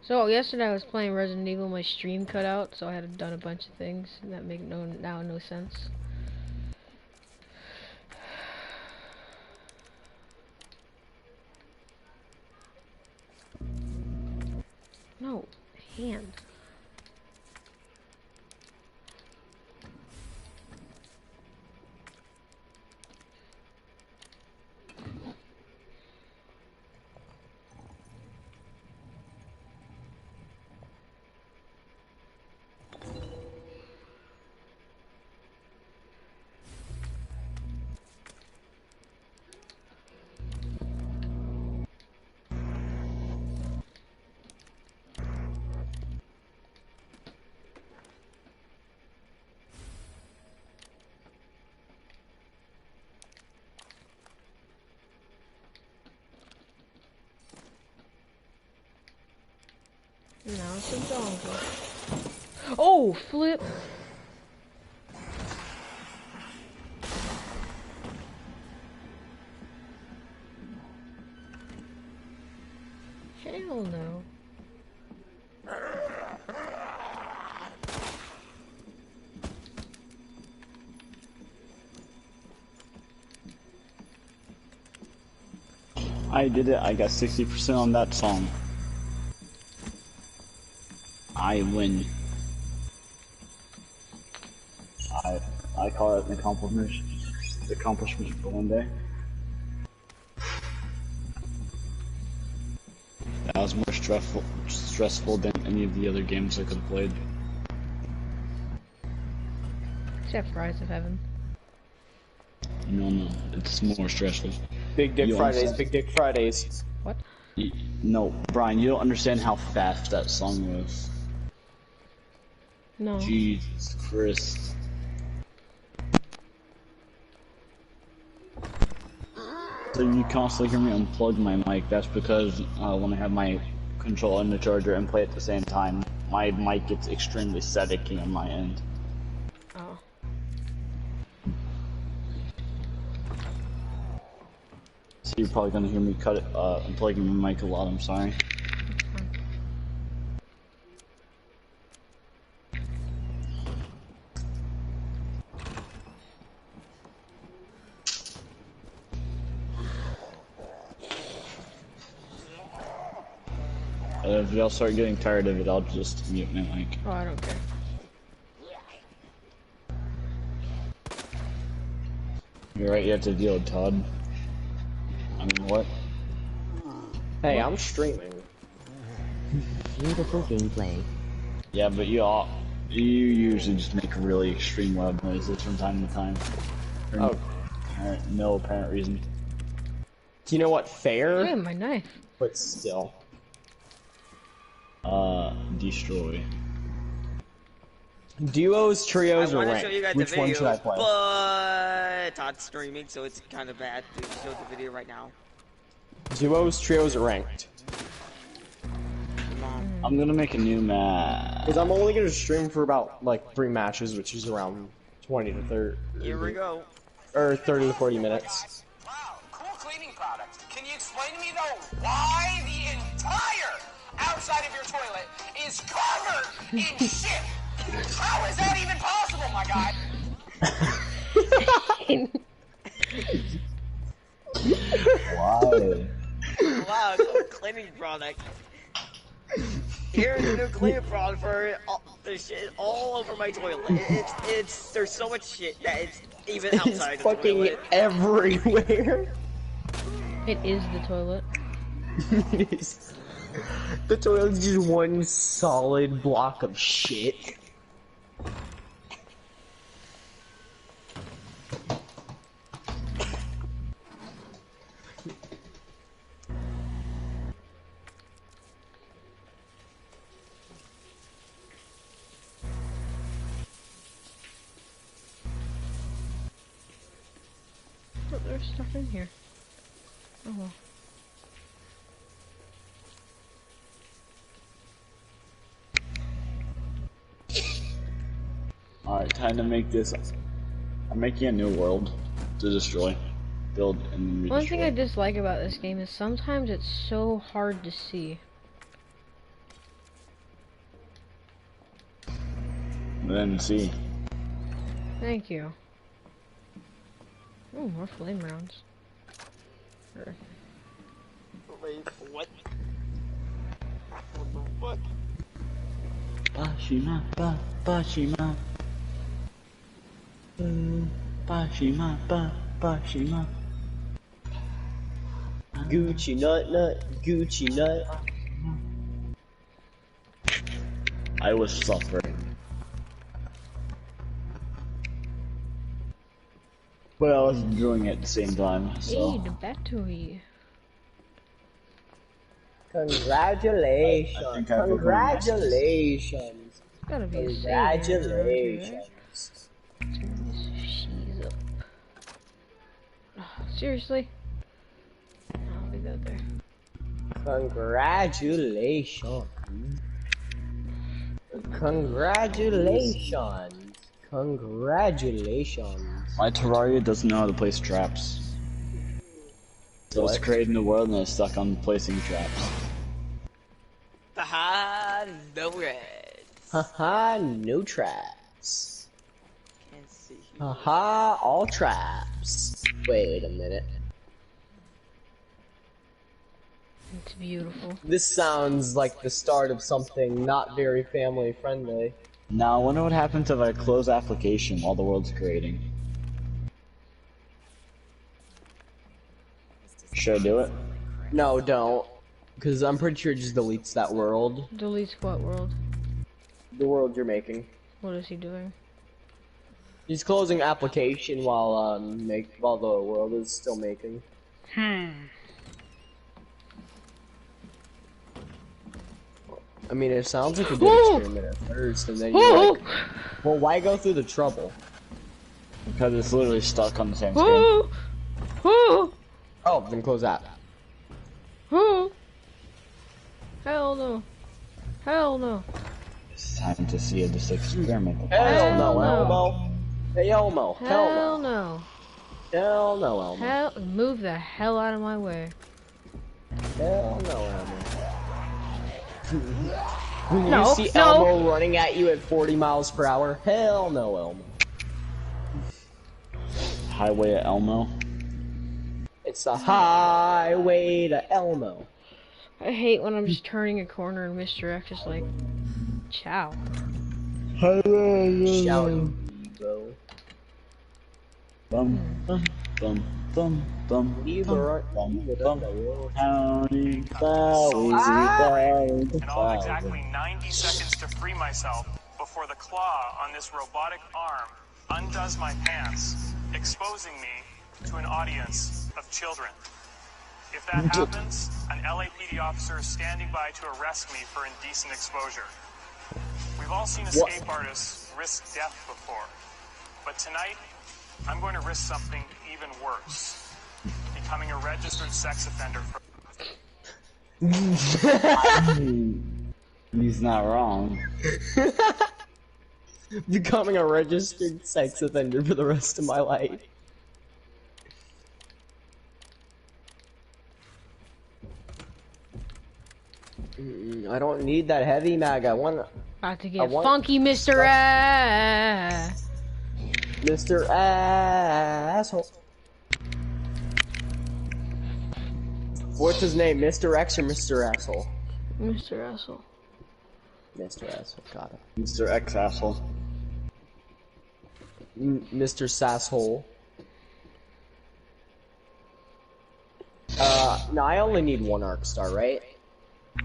So yesterday I was playing Resident Evil, my stream cut out, so I had done a bunch of things that make no sense. No, hand. Now it's a donkey. Oh, flip! Hell no. I did it. I got 60% on that song. I win. I call it an accomplishment for one day. That was more stressful than any of the other games I could have played. Except for Rise of Heaven. No, it's more stressful. Big Dick Fridays, Big Dick Fridays. What? No, Brian, you don't understand how fast that song was. No. Jesus Christ. So you constantly hear me unplug my mic. That's because when I have my controller and the charger and play at the same time, my mic gets extremely staticky on my end. Oh. So you're probably gonna hear me unplugging my mic a lot. I'm sorry. If y'all start getting tired of it, I'll just mute my mic. Oh, I don't care. You're right, you have to deal with Todd. I mean, what? Hey, I'm streaming. Beautiful gameplay. Yeah, but you usually just make really extreme loud noises from time to time. For no apparent reason. Do you know what? Fair? Damn, my knife. But still. Destroy. Duos, trios, or ranked? Which one should I play? But Todd's streaming, so it's kind of bad to show the video right now. Duos, trios, or ranked? I'm gonna make a new match. Because I'm only gonna stream for about like 3 matches, which is around 20 to 30. Here we go. Or 30 to 40 minutes. Wow, cool cleaning product. Can you explain to me though why the entire outside of your toilet is covered in shit? How is that even possible, my guy? Why? Wow, cool cleaning product. Here's a new cleaning product for there's shit all over my toilet. There's so much shit that it's even outside It's the fucking toilet. everywhere. It is the toilet. It is. The toilet's just one solid block of shit. But there's stuff in here. Oh well. Alright, time to make this. I'm making a new world to destroy. Build and then One thing I redestroy. dislike about this game is sometimes it's so hard to see. then C. Thank you. Ooh, more flame rounds. Sure. Wait, what? What the fuck? Bashima, Bashima. Bashima, Bashima. Gucci nut, Gucci nut. I was suffering. But I was enjoying it at the same time, so. Hey, the battery. Congratulations. I think I have a Congratulations. Gotta be a savior around here, right? Congratulations. Turn this cheese up. Oh, seriously? I'll leave that there. Congratulations. Congratulations. Congratulations. My Terraria doesn't know how to place traps. So it's What? creating the world and it's stuck on placing traps. Haha, no red. Haha, no traps. Can't see. Haha, all traps. Wait a minute. It's beautiful. This sounds like the start of something not very family friendly. Now I wonder what happens if I close application while the world's creating. Should I do it? No, don't. Because I'm pretty sure it just deletes that world. Deletes what world? The world you're making. What is he doing? He's closing application while while the world is still making. I mean, it sounds like a good experiment at first, and then you're like, well, why go through the trouble? Because it's literally stuck on the same screen. Oh, then close that. Hell no. Hell no. It's time to see this experiment. Hell no, no. Elmo. Hey, Elmo. Hell Hell no. no. Hell no, Elmo. Hell, move the hell out of my way. Hell no, Elmo. When No, you see no. Elmo running at you at 40 miles per hour, hell no, Elmo. Highway to Elmo. It's the highway to Elmo. I hate when I'm just turning a corner and Mr. X is like, ciao. Shouting, bro. Bum, bum, bum, bum, bum, bum, counting flowers, And I'll have exactly 90 seconds to free myself before the claw on this robotic arm undoes my pants, exposing me to an audience of children. If that happens, an LAPD officer is standing by to arrest me for indecent exposure. We've all seen escape artists risk death before, but tonight, I'm going to risk something even worse. Becoming a registered sex offender for... He's not wrong. Becoming a registered sex offender for the rest of my life. I don't need that heavy mag. I want About to get funky, Mr. X. Mr. Asshole. What's his name? Mr. X or Mr. Asshole? Mr. Asshole. Mr. Asshole, got it. Mr. X asshole. Mr. Sasshole. No, I only need one arc star, right?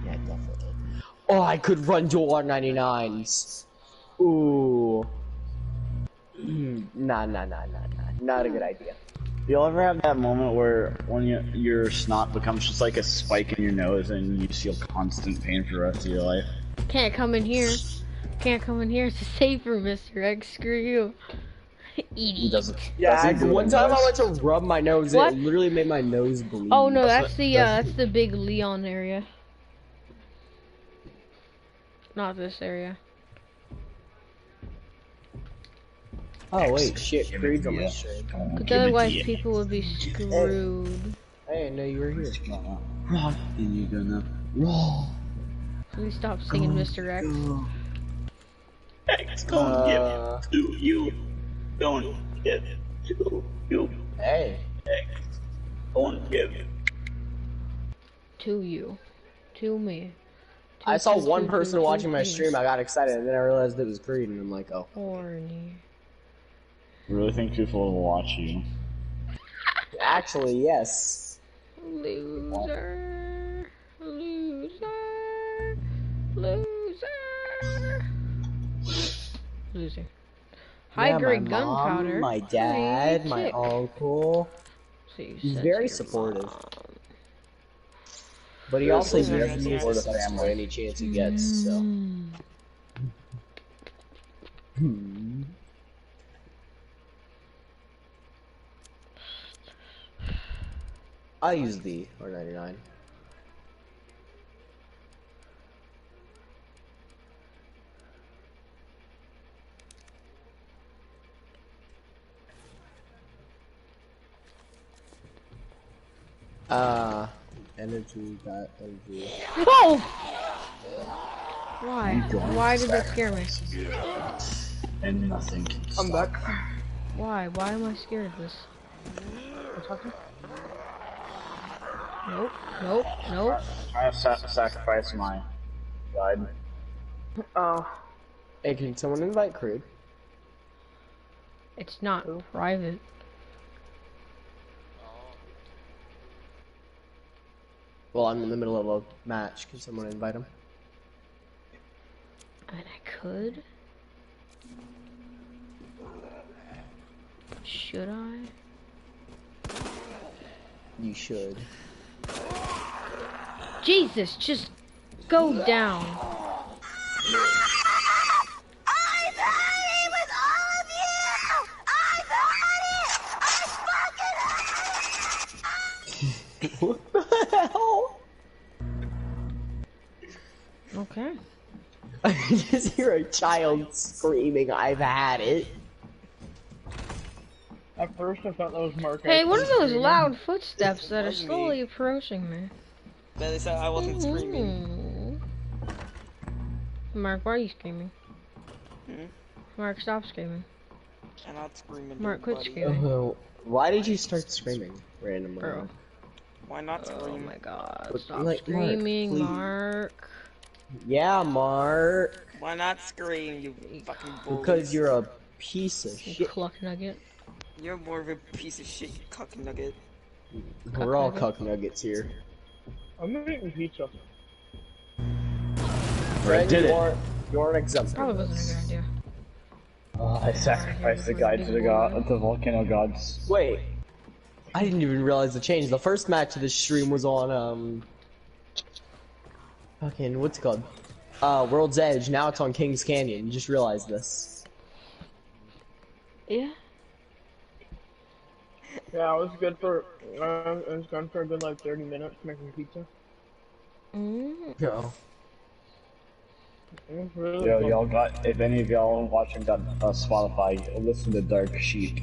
Yeah, definitely. Oh, I could run dual R99s. Ooh. Nah. Not a good idea. You'll ever have that moment where when your snot becomes just like a spike in your nose and you feel constant pain for the rest of your life? Can't come in here. Can't come in here. It's a safe room, Mr. X. Screw you. He doesn't. Yeah, does he one time I went to rub my nose, What? it literally made my nose bleed. Oh no, that's the big Leon area. Not this area. Oh wait, shit, Creed's on my stream. Because otherwise people would be screwed. I didn't know you were here. And you're gonna Raw. Please stop singing Mr. X. Don't give it to you. Don't give it to you. Hey. Don't give it. To you. To me. I saw one person watching my stream, I got excited, and then I realized it was Creed, and I'm like, oh. Horny. I really think people will watch you. Actually, yes. Loser. Loser. Loser. Loser. High grade gunpowder. My dad, my uncle. He's very supportive. But he also uses his family any chance he gets, so. I use the R99. Energy, got energy. Whoa! Why? Why did that scare me? And nothing. I'm back. Why? Why am I scared of this? Nope. Nope. Nope. I have sacrificed my guide. Oh. Hey, can someone invite Creed? It's not private. Well, I'm in the middle of a match. Can someone invite him? I mean, I could. Should I? You should. Jesus, just go down. I'm happy with all of you! I'm happy! I fucking What the hell? Okay. I just hear a child screaming, I've had it. At first I thought that was Mark. Hey, what are those loud footsteps that are slowly approaching me? But they said I wasn't screaming. Mark, why are you screaming? Hmm? Mark, stop screaming. I'm not screaming. Mark, quit buddy. screaming. Why did you start screaming randomly? Bro. Why not Oh scream? my god. But, Stop like, Mark, screaming, please. Mark. Yeah, Mark. Why not scream, you fucking bully? Because you're a piece of You shit. cluck nugget. You're more of a piece of shit, you cuck nugget. We're all cuck nuggets here. I'm eating pizza. Fred, did it. You're an exempt. Probably wasn't a good idea. I sacrificed the guide to the volcano gods. Wait. I didn't even realize the change. The first match of this stream was on, fucking, what's it called? World's Edge. Now it's on King's Canyon. You just realized this. Yeah. Yeah, I was good for. I was gone for a good like 30 minutes making pizza. No. It was really Yo, fun. y'all got, if any of y'all watching got Spotify, listen to Dark Sheep.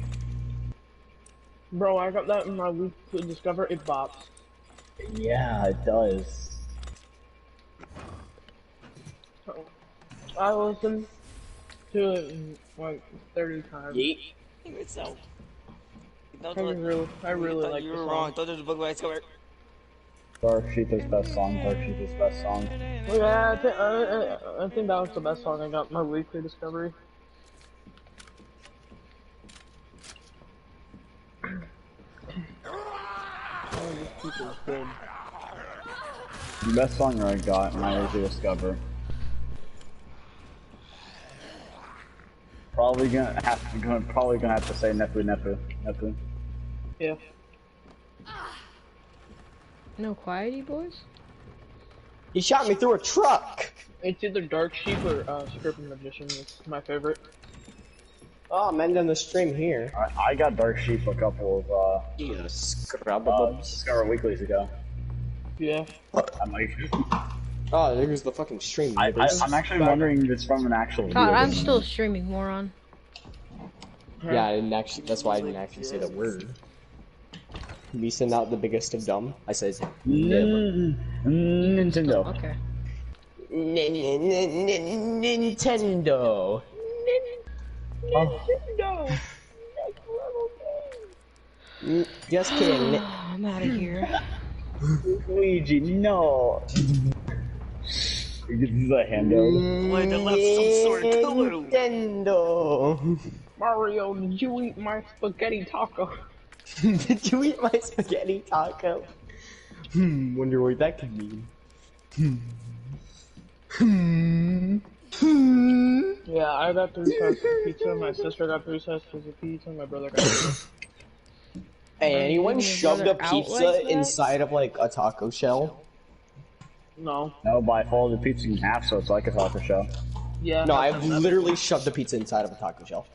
Bro, I got that in my weekly discover. It bops. Yeah, it does. I listened to it like 30 times. Yeet. So, I really like you the were song. wrong. Those are the book rights cover. Dark Sheep is best song. Dark Sheep is best song. Yeah, I think that was the best song I got in my weekly discovery. Oh, this pizza is good. The best song I got in my weekly discover. Probably gonna have to say Nepu. Yeah. No quiety, boys? He shot me through a truck! It's either Dark Sheep or Script Magician. It's my favorite. Oh, I'm ending the stream here. I got Dark Sheep a couple of Discover weeklies ago. Yeah. I'm like, Oh, there's the fucking stream. I'm actually wondering if it's from an actual God, video I'm game. still streaming, moron. Yeah, I didn't actually. That's why I didn't actually say the word. Me send out the biggest of dumb. I said Nintendo. Okay. Nintendo. Nintendo. Next level game. Just kidding. I'm out of here. Luigi, no. This is a handout. Boy, they left some sort of clue. Nintendo. Mario, did you eat my spaghetti taco? Did you eat my spaghetti taco? Wonder what that could mean. Yeah, I got 3 slices of pizza, my sister got 3 slices of pizza, my brother got 2. Hey, anyone Giving your shoved a brother out like pizza that? inside of like a taco shell? No. No, but I folded the pizza in half, so it's like a taco shell. Yeah. No, I've literally shoved a pizza inside of a taco shell.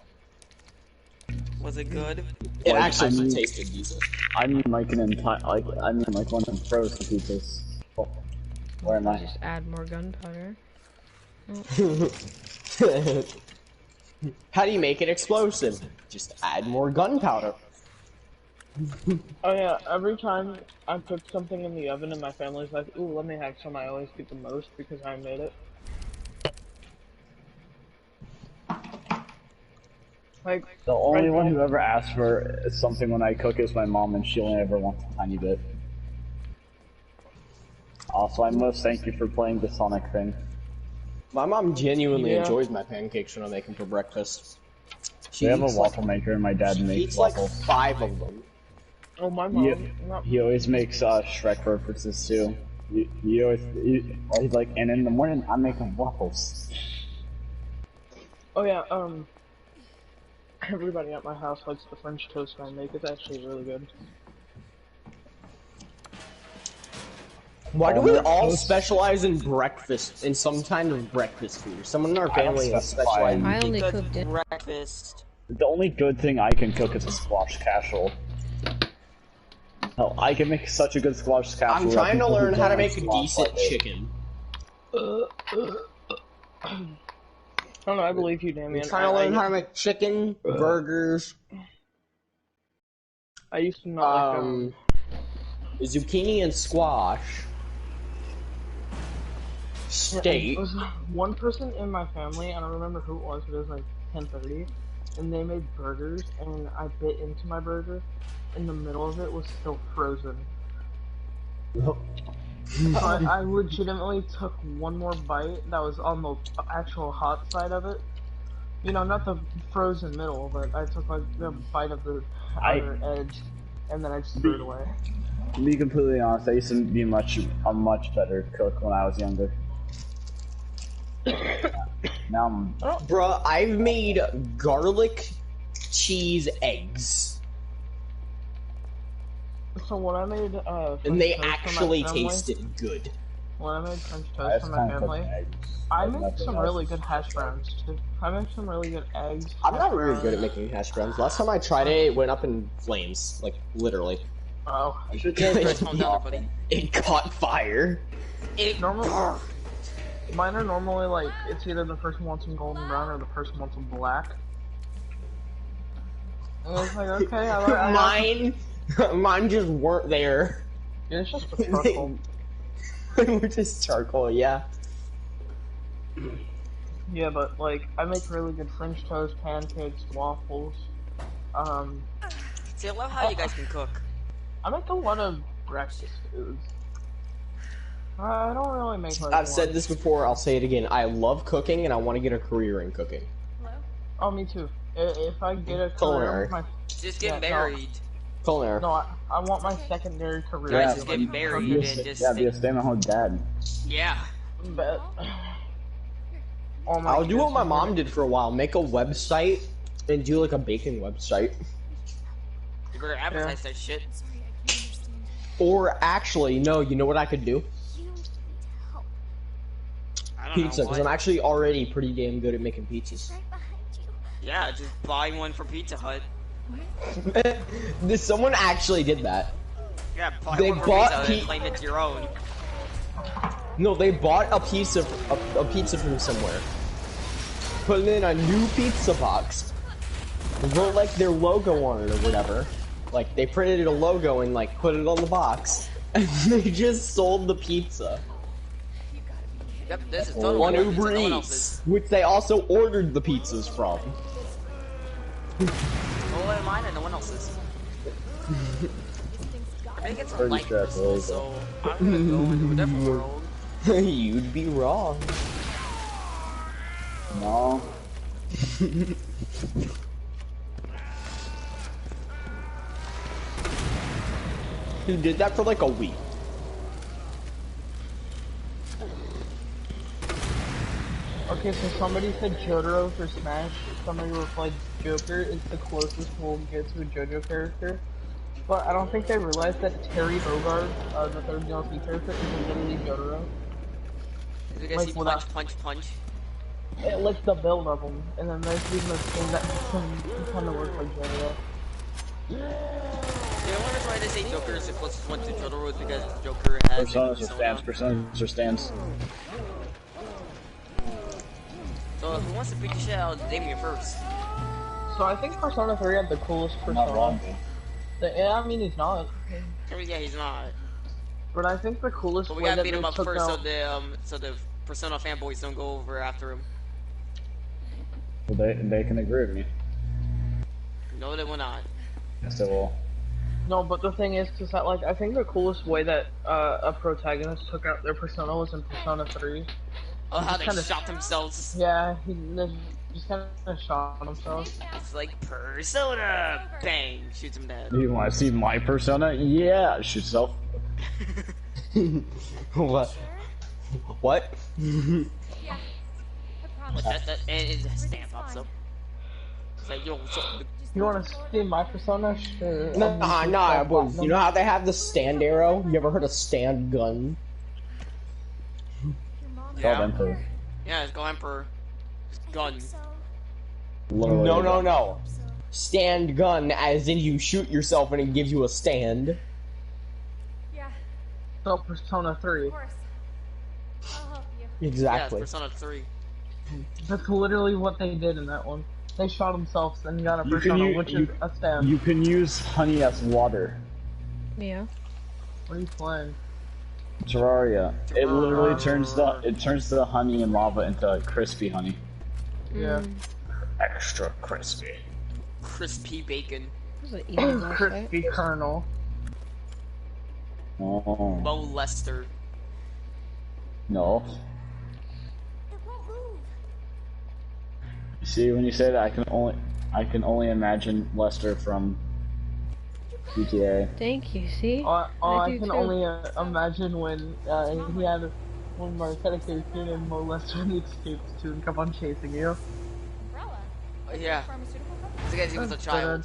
Was it good? It Like, actually I mean- tasted decent. I mean like an entire, like one of them frozen pizzas. Oh, where am I? Just add more gunpowder. How do you make it explosive? Just add more gunpowder. Oh yeah, every time I cook something in the oven and my family's like, ooh, let me have some, I always get the most because I made it. Like, The only right one now- who ever asks for something when I cook is my mom, and she only ever wants a tiny bit. Also, I must thank you for playing the Sonic thing. My mom genuinely Yeah. enjoys my pancakes when I make them for breakfast. We have a eats waffle maker, and my dad She makes eats like waffles. 5 of them. oh my mom, He, not he always makes Shrek references too. He's like, and in the morning I'm making waffles. oh yeah, everybody at my house likes the French toast I make, it's actually really good. Why do we all specialize in breakfast, in some kind of breakfast food? Someone in our I don't family is specify. specializing. I only Good cooked it. breakfast. The only good thing I can cook is a squash casserole. Hell, I can make such a good squash casserole. I'm that trying to people who learn how to don't make a squash decent like it. chicken. I don't know, I believe you, Damien. I'm trying to learn how to make chicken, burgers, I used to not like zucchini and squash, steak. There was one person in my family, I don't remember who it was, but it was like 10:30, and they made burgers, and I bit into my burger, and the middle of it was still frozen. I legitimately took one more bite that was on the actual hot side of it. You know, not the frozen middle, but I took like the bite of the outer edge, and then I just threw it away. To be completely honest, I used to be a much better cook when I was younger. Now I'm... Bruh, I've made garlic cheese eggs, So when I made and they French toast for my actually family- tasted good. When I made French I toast just for my can't cook family, eggs. I Like make nothing some else. really good hash browns too. I make some really good eggs. I'm not hash really browns. good at making hash browns. Last time I tried it, it went up in flames. Like, literally. Oh, I should Calm try down, cooking everybody. It caught fire. It normally mine are normally like it's either the person wants them golden brown or the person wants them black. And it's like okay, Mine just weren't there. Yeah, it's just the charcoal. They were just charcoal, yeah. Yeah, but like I make really good French toast, pancakes, waffles. See, I love how you guys can cook. I make a lot of breakfast foods. I don't really make like I've said lunch. this before, I'll say it again. I love cooking and I want to get a career in cooking. Oh, me too. If I get a Culinary. career, my Just Yeah, get no. married. Culinary. no, I want my secondary career. Yeah, to just be, get like, married cooking. and just Yeah, be a stay-at-home dad. yeah. Bet. All my I'll do what kids my are mom gonna- did for a while, make a website and do like a baking website. You better advertise that shit. Or actually, no, you know what I could do? I don't Pizza, know because I'm what. actually already pretty damn good at making pizzas. Yeah, just buy one from Pizza Hut. Someone actually did that. Yeah, buy They one from bought Pizza Hut pi- and claim it's your own. No, they bought a pizza from somewhere, put it in a new pizza box, wrote like their logo on it or whatever. Like they printed a logo and like put it on the box, and they just sold the pizza Yep, this is totally on my Uber pizza, no one Eats, else's. which they also ordered the pizzas from. Oh, mine and no one else's. I think it's a Pretty light crystal, straightforward. so I'm gonna go into a different world. You'd be wrong. No. Who did that for like a week? Okay, so somebody said Jotaro for Smash. Somebody replied Joker is the closest we'll get to a JoJo character. But I don't think they realized that Terry Bogard, the third DLC character, is literally Jotaro. Did you guys Like, see without- punch? It likes the build of them, and then there's even a skin that kind of looks like Jotaro. The only reason why they say Joker is the closest one to Jotaro is because Joker has Personas or stands. Personas or stands. So who wants to beat the shit out of Damien first? So I think Persona 3 had the coolest I'm not wrong. persona. Yeah, I mean he's not. I mean, yeah, he's not. But I think the coolest But we way gotta that beat they him up took first out... so the Persona fanboys don't go over after him. Well, they can agree with me. No, they will not. Yes, they will. No, but the thing is that, like, I think the coolest way that a protagonist took out their persona was in Persona 3. Oh, how they kinda- shot themselves. Yeah, he just kind of shot himself. It's like Persona! Bang! Shoots him dead. You want to see my persona? Yeah, shoot yourself. What? What? Yeah, I promise. That and it stamp pops up. It's like, yo, so, You want to see my persona? Sure. Nah, boys. You know how they have the stand arrow? You ever heard of stand gun? Called yeah. Emperor. Yeah, let's go Emperor. Gun. Literally. No. Stand gun, as in you shoot yourself and it gives you a stand. Yeah, So Persona 3. of course. I'll help you. Exactly. Yeah, it's Persona 3. That's literally what they did in that one. They shot themselves and got a You can persona, use- which you- is a stand. You can use honey as water. Yeah. What are you playing? Terraria. It literally turns the honey and lava into crispy honey. Yeah. Extra crispy. Crispy bacon. What was it eating last night? Crispy kernel. Oh Bo Lester. no. It won't move. See, when you say that, I can only imagine Lester from GTA. Thank you, see? I do can too. only imagine when he had one Marquetta character and Molester and the escapes to and come on chasing you. Umbrella. Yeah. Pharmaceutical company. It's because he was a child.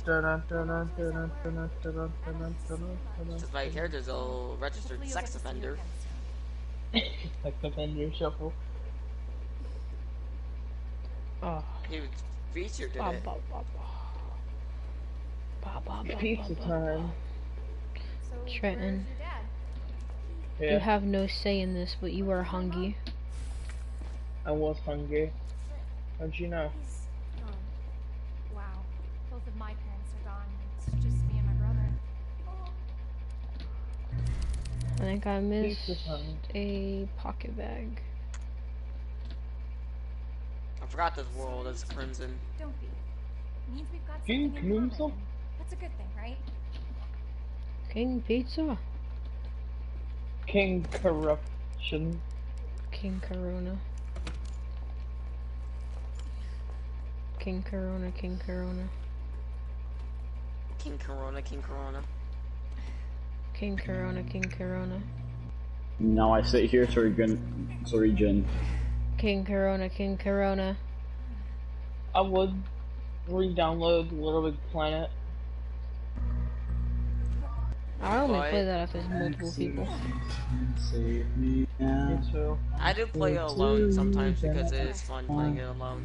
Since my character's a registered sex offender. Like the vendor shuffle. Oh. He was featured in Ba, it. ba, ba, ba. Ba, ba, ba, Pizza ba, ba. time. So Trenton. where's your dad? Yeah, You have no say in this, but you are hungry. I was hungry. How'd you know? He's gone. Wow. Both of my parents are gone. It's just me and my brother. I think I missed Pizza time. a pocket bag. I forgot this world is crimson. Don't be. It means we've got King something in common. Crimson? That's a good thing, right? King Pizza. King Corruption. King Corona. King Corona, King Corona. King Corona, King Corona. King Corona, King Corona. Now I sit here to regen. King Corona, King Corona. I would re-download Little Big Planet. I only Why? play that if there's multiple people. Save me now. Me too. I do play it alone sometimes because it is fun playing it alone.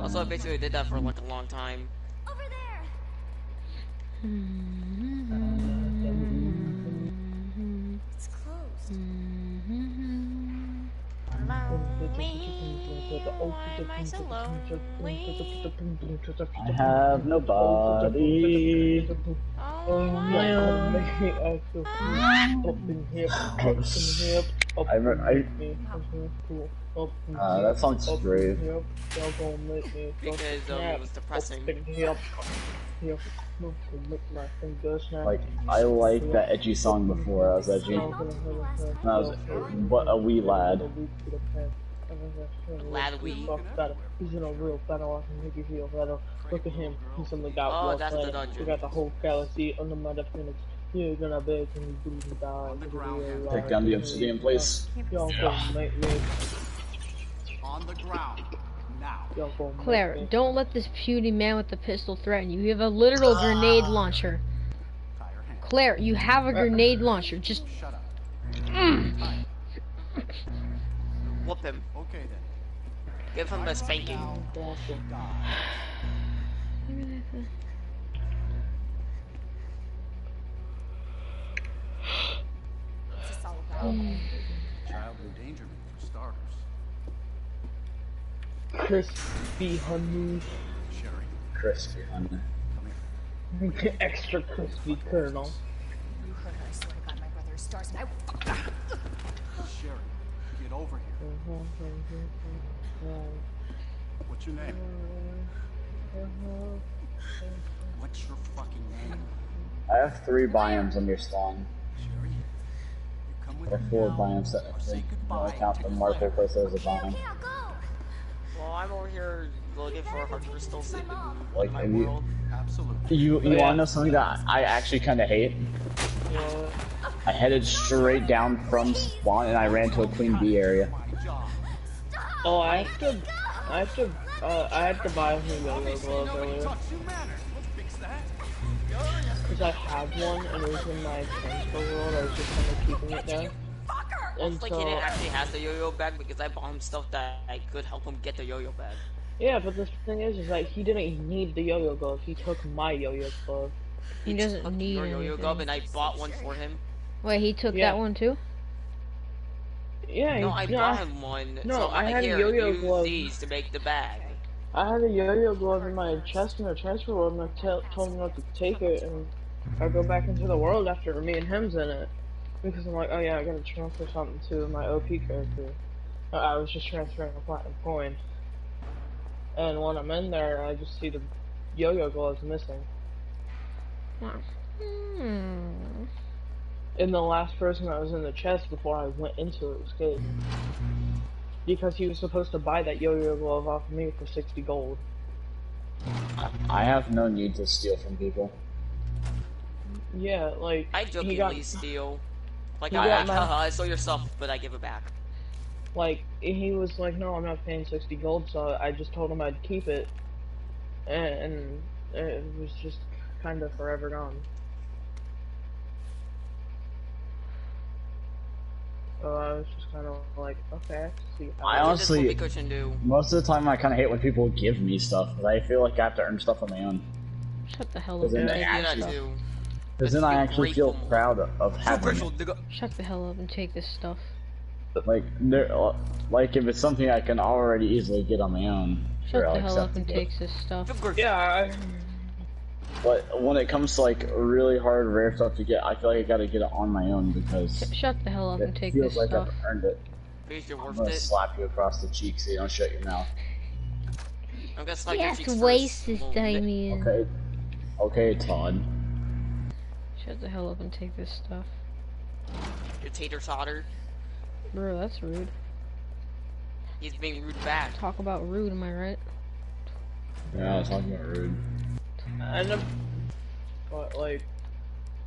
Also, I basically did that for like a long time. Over there! It's closed. I have nobody. That sounds great. Because it was depressing. Like, I liked that edgy song before I was edgy. When I was a wee lad. Lad wee. He's in a real battle. I can make you feel better. Look at him. He's only got Oh, one that's the planet. dungeon. We got the whole galaxy under my defense. You're gonna beg and you do die. Take down the obsidian, please. Y'all gonna make me. On the ground. Now. Y'all gonna make Claire, me. don't let this puny man with the pistol threaten you. You have a literal grenade launcher. Tie your hand. Claire, you have a grenade launcher. Just Shut up. Whoop him. Okay then. Give him a spanking. It's a solid Child endangerment for starters. Crispy honey. Sherry, Crispy, honey. come here. Extra crispy kernel. You heard her. I swear to God, my brother is stars, and I. Sherry, get over here. What's your name? What's your fucking name? I have 3 biomes on your spawn. Sherry, you come with Or me 4 now, biomes or technically. say I goodbye count to the Claire. marketplace as a biome. Well, I'm over here looking for heart crystals in Like, my have you- world. Absolutely. You wanna know something that I actually kinda hate? I headed straight down from spawn and I ran to a queen bee area. My job. Oh, I had to buy a new yo-yo glove Nobody earlier. taught you manners. We'll fix that. Because I had one and it was in my transfer world. I was just kind of keeping it there. And Like he didn't actually have the yo-yo bag because I bought him stuff that I could help him get the yo-yo bag. yeah, but the thing is that he didn't need the yo-yo glove. He took my yo-yo glove. he doesn't took need your yo-yo glove, and anything. I bought one for him. Wait, he took Yeah. that one too? Yeah, No, I no, bought him one. no, so I had a here, yo-yo use glove. these to make the bag. I had a yo-yo glove in my chest in the transfer world, and I told him not to take it, and I go back into the world after me and him's in it. Because I'm like, oh yeah, I gotta transfer something to my OP character. I was just transferring a platinum coin. And when I'm in there, I just see the yo-yo gloves missing. And the last person that was in the chest before I went into it was Kid. Because he was supposed to buy that yo-yo glove off of me for 60 gold. I have no need to steal from people. Yeah, like, I he jokingly got, steal. Like, he got my- I stole your stuff, but I give it back. like, he was like, no, I'm not paying 60 gold, so I just told him I'd keep it. And it was just kind of forever gone. So I was just kind of like, okay, I see how I it is. honestly- This will be cushion do. Most of the time I kinda hate when people give me stuff, but I feel like I have to earn stuff on my own. Shut the hell up Because and then, take I this do that stuff. too. Because then I Be actually feel grateful. proud of So having grateful, it. nigga. Shut the hell up and take this stuff. Like, like if it's something I can already easily get on my own, Shut sure, I'll the hell up accept and it. take this stuff. Feel grateful. Yeah, But when it comes to like really hard rare stuff to get, I feel like I gotta get it on my own because Shut the hell up and it take feels this like stuff. I've earned it. Because you're I'm worth gonna it. slap you across the cheek so you don't shut your mouth. I'm gonna slap your Yes, cheeks waste first. this Well, Damien. Okay, okay, Todd. Shut the hell up and take this stuff. Your tater totter. Bro, that's rude. He's being rude back. Talk about rude, am I right? Yeah, I was talking about rude. but like,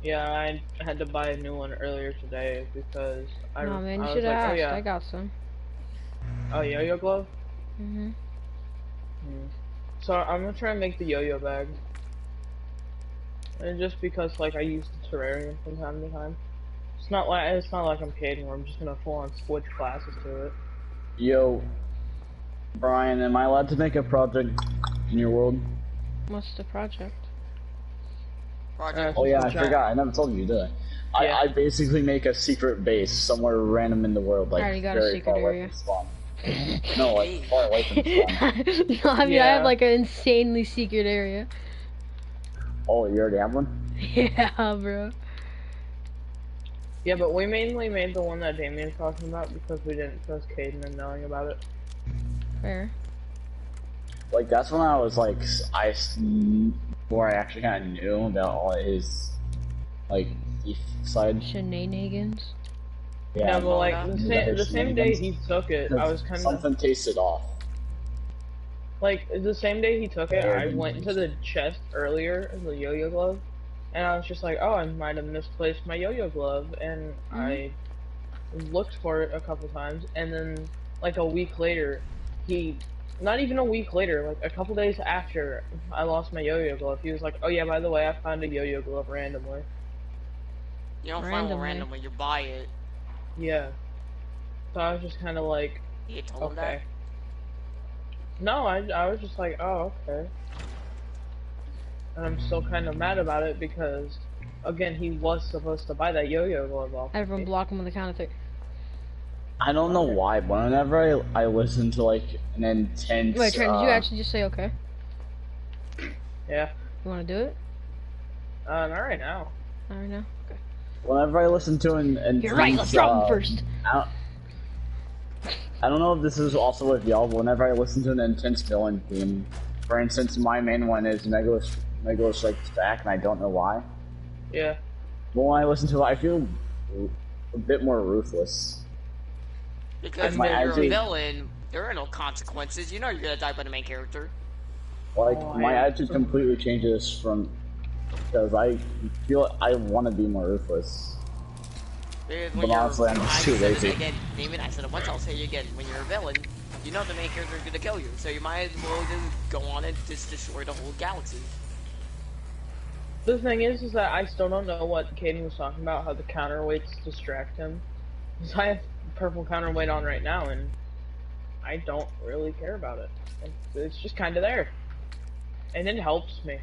yeah, I had to buy a new one earlier today because I. No, man, you I was should have like, asked. Oh, yeah. I got some. Oh, yo-yo glove. Mm-hmm. So I'm gonna try and make the yo-yo bag. And just because like I use the terrarium from time to time. It's not like I'm kidding where I'm just gonna full on switch classes to it. Yo, Brian, am I allowed to make a project in your world? What's the project? Project. Oh yeah, I Try- forgot. I never told you, did I? Yeah. I basically make a secret base somewhere random in the world, like Already got a very secret far away area. from spawn. No, like far away from spawn. No, I mean, I Yeah. have like an insanely secret area. Oh, you already have one? Yeah, bro. Yeah, but we mainly made the one that Damien's talking about because we didn't trust Caden in knowing about it. Fair. Like, that's when I was like, before I actually kind of knew about all his, like, thief side. Shenanigans. Yeah, but like, Yeah. the same day he took it, I was kind of... Something tasted off. Like, the same day he took it, I went into the chest earlier, in the yo-yo glove, and I was just like, oh, I might have misplaced my yo-yo glove, and I looked for it a couple times, and then, like, a week later, not even a week later, like, a couple days after I lost my yo-yo glove, he was like, oh yeah, by the way, I found a yo-yo glove randomly. You don't find one randomly, you buy it. Yeah. So I was just kind of like, You told him okay. No, I was just like, oh, okay. And I'm still kind of mad about it because, again, he was supposed to buy that yo-yo glove off. Everyone block him on the count of 3. I don't know why, but whenever I listen to like an intense. Wait, Trent, did you actually just say okay? Yeah. You want to do it? Not right now. Not right now? Okay. Whenever I listen to an intense. You're right, let's drop him first. I don't know if this is also with y'all, but whenever I listen to an intense villain theme, for instance, my main one is Megalo Strikes Back, and I don't know why. Yeah. But when I listen to it, I feel a bit more ruthless. Because when you're a villain, there are no consequences. You know you're gonna die by the main character. Like, my attitude completely changes from... because I feel I want to be more ruthless. But honestly, I'm just too lazy. Again, Damon, I said it once, I'll say it again. When you're a villain, you know the main character is gonna kill you, so you might as well just go on and just destroy the whole galaxy. The thing is that I still don't know what Caden was talking about, how the counterweights distract him. Because I have purple counterweight on right now, and I don't really care about it. It's just kind of there. And it helps me.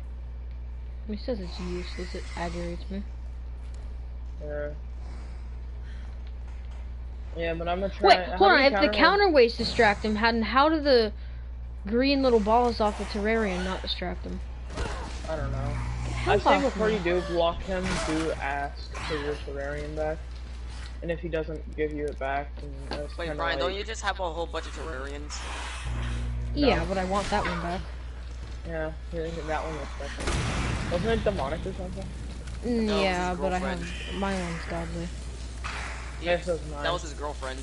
He says it's useless, it aggravates me. Yeah, but I'm gonna try. Wait, hold on, if the counterweights distract him, how do the green little balls off the terrarium not distract him? I don't know. I say before you do block him, do ask for your terrarium back. And if he doesn't give you it back, then that's Wait, Brian, don't you just have a whole bunch of terrariums? Yeah, but I want that one back. Yeah, that one was special. Wasn't it demonic or something? No, yeah, but I have my one's godly. Yeah, that was his girlfriend.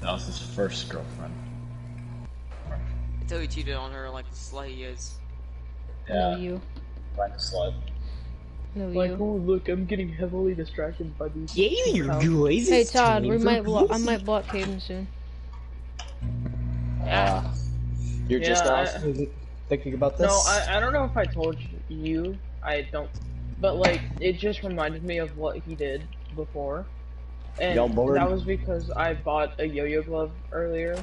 That was his first girlfriend. Until he cheated on her like the slut he is. Yeah. No, you. Like a slut. No, like, you. oh look, I'm getting heavily distracted by these. Yeah, you're guys. Hey Todd, I might block Caden soon. You're just thinking about this? No, I don't know if I told you. I don't. But like, it just reminded me of what he did before. And that was because I bought a yo-yo glove earlier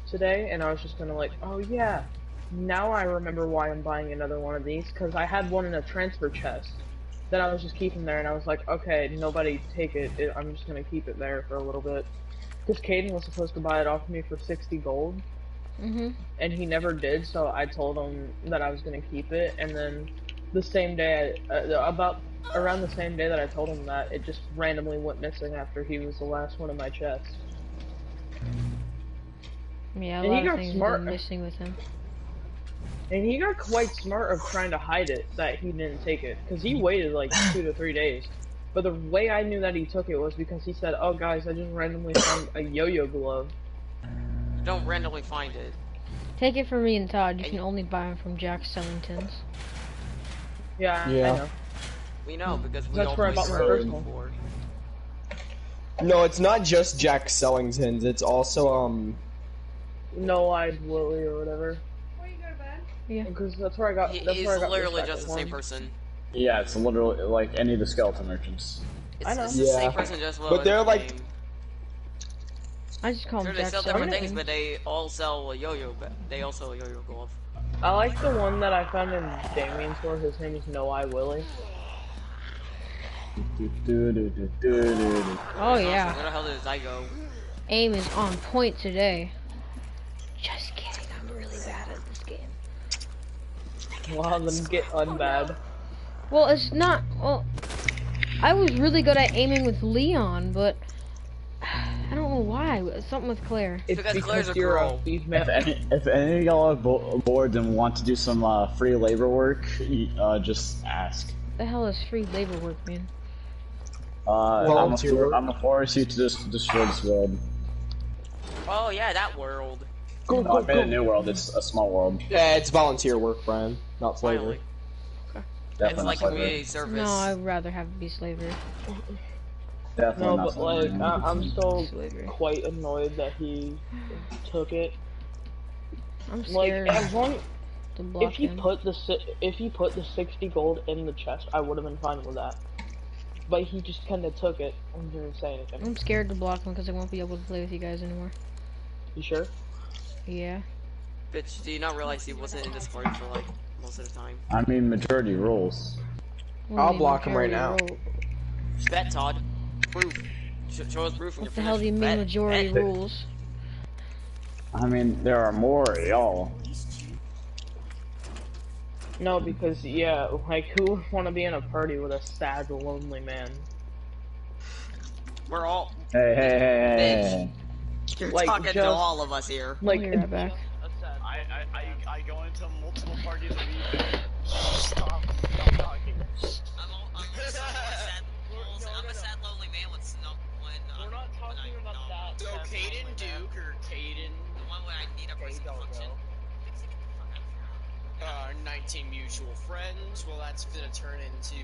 today, and I was just gonna like, oh yeah, now I remember why I'm buying another one of these, because I had one in a transfer chest that I was just keeping there, and I was like, okay, nobody take it, I'm just gonna keep it there for a little bit. Because Caden was supposed to buy it off me for 60 gold, and he never did, so I told him that I was gonna keep it, and then the same day, around the same day that I told him that, it just randomly went missing after he was the last one in my chest. Yeah, a lot of things have been missing with him. And he got quite smart of trying to hide it, that he didn't take it. Because he waited like 2 to 3 days. But the way I knew that he took it was because he said, oh guys, I just randomly found a yo-yo glove. Don't randomly find it. Take it from me and Todd, you can only buy them from Jack Sellington's. Yeah, I know. We know, because we That's where I bought my first one. before. No, it's not just Jack Sellington's, it's also, No-eyed Willie or whatever. Before you go to bed? Yeah. Because that's where I got. It's literally just the same person. Yeah, it's literally like any of the skeleton merchants. I know. It's the same person, just but they're like. I just call them They Jack sell different Sellington. things, but they all sell a yo-yo. But they also a yo-yo glove. I like the one that I found in Damien's store. His name is No-Eye Willie. Oh yeah. Where the hell did I go? Aim is on point today. Just kidding, I'm really bad at this game. Wow, then get unbad. Well, it's not. Well, I was really good at aiming with Leon, but I don't know why. Something with Claire. It's Because Claire's a you're girl. If any of y'all are bored and want to do some free labor work, just ask. What the hell is free labor work, man? Volunteer work. I'm gonna force you to just destroy this world. Oh yeah, that world. Go, No, I made a new world. It's a small world. Yeah, it's volunteer work, Brian, not slavery. Finally. Definitely It's like not community slavery. service. No, I'd rather have it be slavery. Definitely No, not but like, slavery. I'm still Slavery. quite annoyed that he took it. I'm Like, scared as long to block if he him. put the 60 gold in the chest, I would have been fine with that. But he just kind of took it and didn't say anything. I'm scared to block him because I won't be able to play with you guys anymore. You sure? Yeah. Bitch, do you not realize he wasn't in this party for like most of the time? I mean, majority rules. I'll block him right now. Bet, Todd. Proof. Show us proof when What you're the hell do you finished. mean Bet. majority Bet. rules? I mean, there are more, y'all. No, because yeah, like who would want to be in a party with a sad, lonely man? We're all. Hey. You're Like, talking to just- all of us here. Like, I'll be right back. I go into multiple parties a week. I'm Stop talking. a sad, lonely man with snow. We're not talking about that. So Caden Duke or Caden, The one where I need a person to function. 19 mutual friends. Well, that's gonna turn into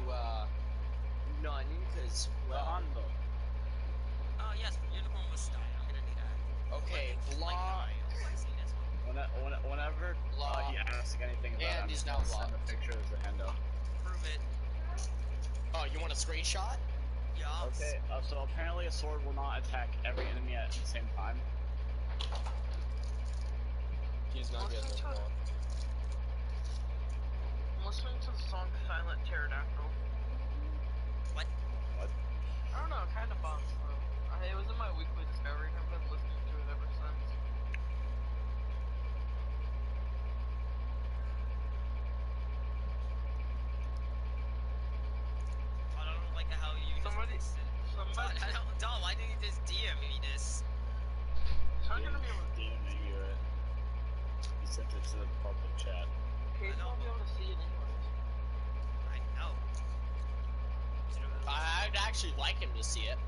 none, cause well. Oh yes, unicorn was style. I'm gonna need that. Okay, blah. Whenever he asks anything about it, And I'm he's just now gonna send blocked. a picture as a handout. Prove it. Oh, you want a screenshot? Yeah. Okay, so apparently a sword will not attack every enemy at the same time. He's not getting it. I'm listening to the song Silent Pterodactyl. What? I don't know, kind of fun. It was in my weekly discovery and I've been listening to it ever since. I don't like how you Somebody- I don't. Dom, why didn't you just DM me this? I'm gonna be able to He sent it to the public chat. Kate's gonna be able to see it anyways. I know. I'd actually like him to see it.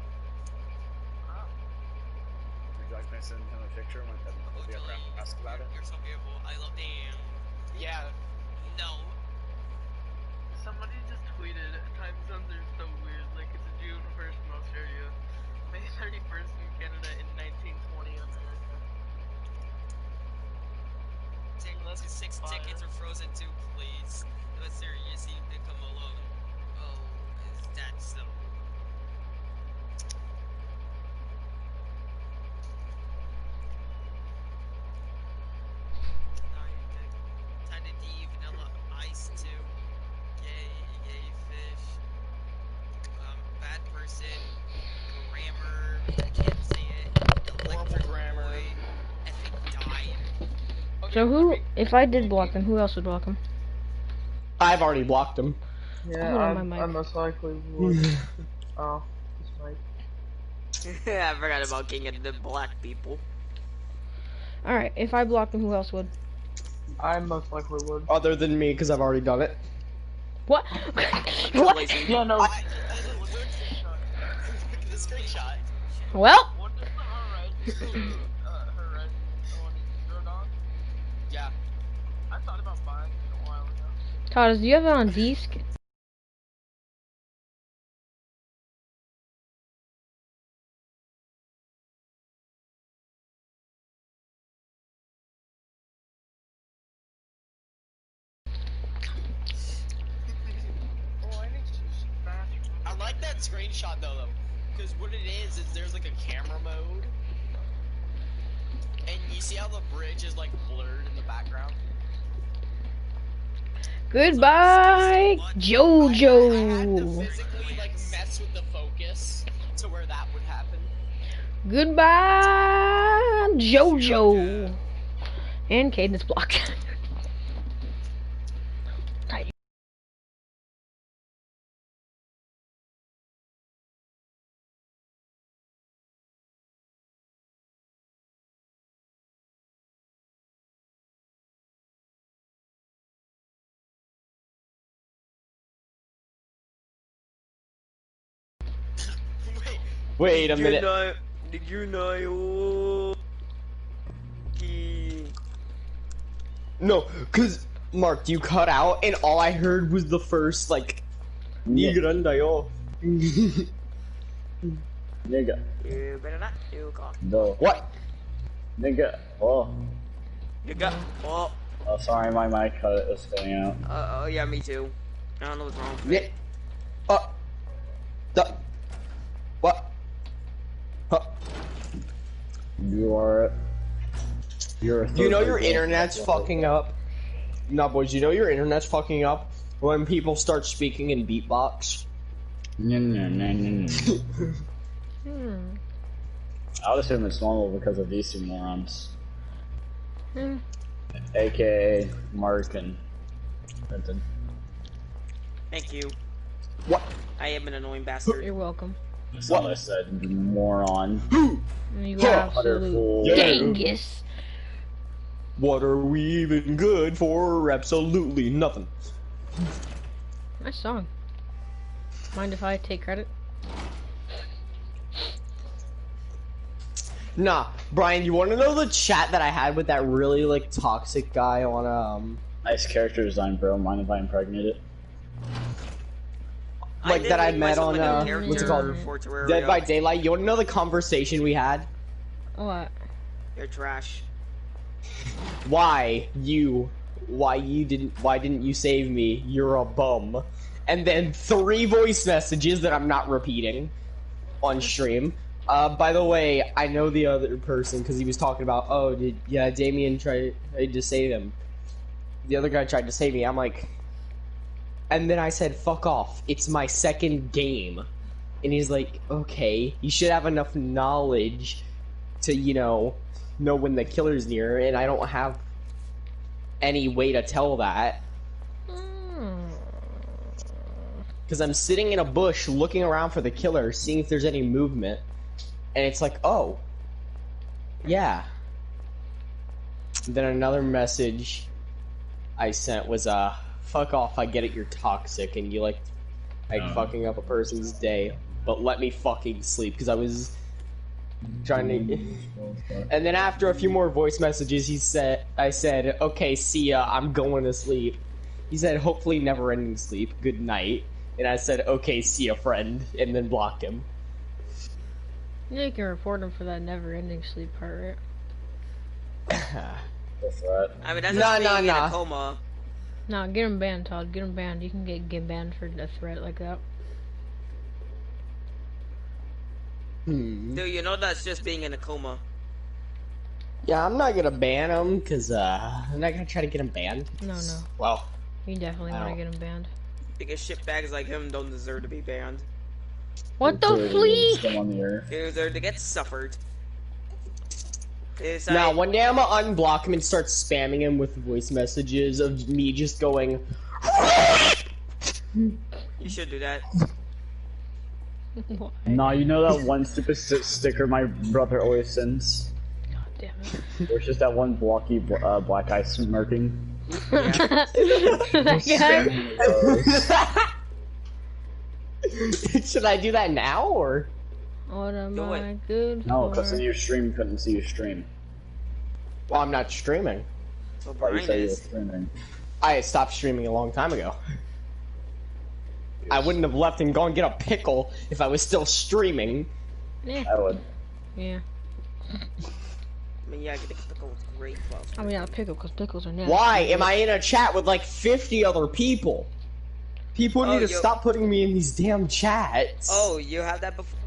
Would you like me to send him a picture when Olivia asks about it? You're so beautiful. I love. Damn. Yeah. No. Somebody just tweeted, time zones are so weird, like it's June 1st in Australia, May 31st in Canada, and 1920 in America. Take six tickets or Frozen 2, please. No, serious, you can come alone. Oh, is that so? Time to D, vanilla ice 2. Yay fish. Bad person. Grammar. I can't say it. Horrible grammar. Boy. Epic died. So who, if I did block them, who else would block them? I've already blocked him. Yeah, Hold on, my mic. I most likely would. Oh, this mic. I forgot about King of the Black people. Alright, if I blocked them, who else would? I most likely would. Other than me, because I've already done it. What? What? Lazy. Yeah, no. The screenshot. Well, What does the Horizon, Horizon one you on? Yeah. I thought about buying it a while ago. Todd, do you have it on disc? I like that screenshot though, because what it is there's like a camera mode, and you see how the bridge is like blurred in the background. Goodbye, I had to Jojo. physically like mess with the focus to where that would happen. Goodbye, Jojo. And Caden's blocked. Wait a minute. Did you know? No, cause Mark, you cut out, and all I heard was the first like, "Ni grandayo." Nigga. You better not do cock. No. What? Nigga. Oh. Nigga. Oh. Oh, sorry, my mic is going out. Oh yeah, me too. I don't know what's wrong. Yeah. What? Huh. You're a You know your internet's fucking up. No, boys, you know your internet's fucking up when people start speaking in beatbox. I would assume it's normal because of these two morons. AKA Mark and Benton. Thank you. What? I am an annoying bastard. You're welcome. That's what I said, you moron. You Yeah. absolute dingus. What are we even good for? Absolutely nothing. Nice song. Mind if I take credit? Nah, Brian, you want to know the chat that I had with that really like toxic guy on Nice character design, bro. Mind if I impregnate it? like that I met on what's it called? Dead by Daylight. You want to know the conversation we had? What? You're trash. Why didn't you save me? You're a bum. And then 3 voice messages that I'm not repeating on stream. By the way, I know the other person because he was talking about, oh, Damien tried to save him. The other guy tried to save me. I'm like, and then I said, fuck off. It's my second game. And he's like, okay, you should have enough knowledge to, know when the killer's near, and I don't have any way to tell that. Because I'm sitting in a bush looking around for the killer, seeing if there's any movement. And it's like, oh. Yeah. Then another message I sent was, fuck off, I get it, you're toxic, and you like fucking up a person's day, but let me fucking sleep, because I was trying to... And then after a few more voice messages, I said, okay, see ya, I'm going to sleep. He said, hopefully never-ending sleep, good night. And I said, okay, see ya, friend, and then blocked him. Yeah, you can report him for that never-ending sleep part, right? That's right. I mean, that's just being in a nah. coma. No, get him banned, Todd. Get him banned. You can get banned for a threat like that. Dude, you know that's just being in a coma. Yeah, I'm not gonna ban him, because, I'm not gonna try to get him banned. No. Well, You definitely want to get him banned. Because shitbags like him don't deserve to be banned. What the flea? Still on the earth. They deserve to get suffered. now one day I'm gonna unblock him and start spamming him with voice messages of me just going. You should do that. Why? Nah, you know that one stupid sticker my brother always sends? God damn it. There's just that one blocky black eye smirking. That guy? Should I do that now, or? What am Do I it. good No, for? because in your stream couldn't see your stream. Well, I'm not streaming. So I thought you Brian said you were is. streaming. I stopped streaming a long time ago. I wouldn't have left and gone get a pickle if I was still streaming. Yeah. I would. Yeah. I mean, yeah, getting pickle was great. Well, I mean, not pickle, because pickles are nasty. Why am I in a chat with like 50 other people? People need to stop putting me in these damn chats. oh, you have that before?